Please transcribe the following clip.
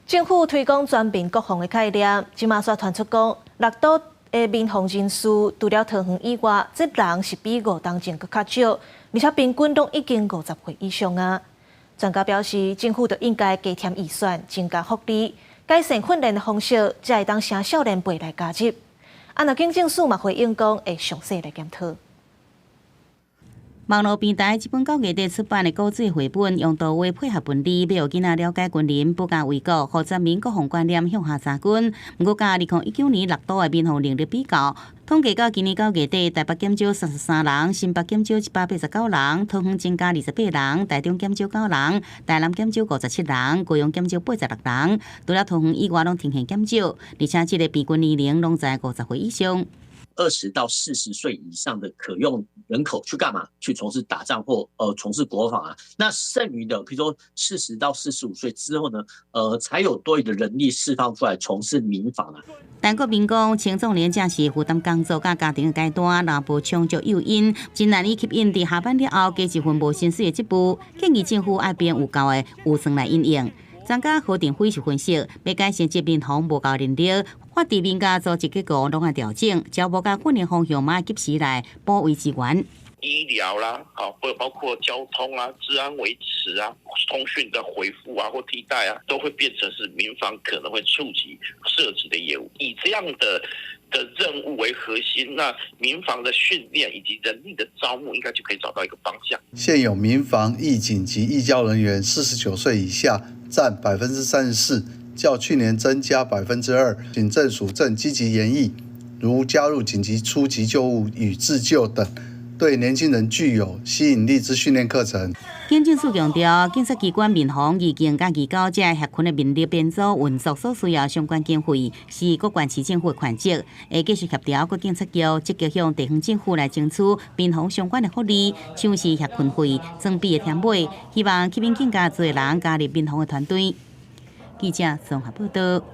政府推广全民国防的概念，即马煞传出讲6都的民防人数除了桃园以外，这人是比5当前搁较少，而且平均都已经50岁以上啊。专家表示，政府就应该加添预算，增加福利，改善训练的方式，才会当请少年辈来加入。那警政署嘛回应讲，会详细来检讨。网络平台这本9月底出版的古纸绘本，用图画配合文字，要囡仔了解军人保家卫国、和全民国防观念向下扎根。不过，甲2019年6都的民防能力比较，统计到今年9月底，台北减少33人，新北减少189人，桃园增加28人，台中减少9人，台南减少57人，高雄减少86人。除了桃园以外，拢呈现减少，而且这个平均年龄拢在50岁以上。20到40岁以上的可用人口去干嘛？去从事打仗或从事国防啊。那剩余的，比如说40到45岁之后呢，才有多余的人力释放出来从事民防啊。但国民讲，青壮年正是负担工作甲家庭的阶段，若无充足诱因，真难以吸引伫下班了后加一份无薪水的职务。建议政府爱编有够的预算来应用。专家何定辉是分析，要改善这民防无够能力，法治民家组织结构拢要调整，交无甲训练方向嘛及时来补位资源。医疗啦，或包括交通啊、治安维持啊、通讯的回复啊或替代啊，都会变成是民防可能会触及涉及的业务。以这样的任务为核心，那民防的训练以及人力的招募，应该就可以找到一个方向。现有民防役警及役教人员49岁以下占34%，较去年增加2%。警政署正积极研议，如加入紧急出急救物与自救等，对年轻人具有吸引力之训练课程。警政署强调，警察机关民防义警甲义教这协群的民力编组运作所需要相关经费，是各县市政府的权责，会继续协调各警察局积极向地方政府来争取民防相关的福利，像是协群费、装备的添买，希望吸引更加多人加入民防的团队。记者综合报道。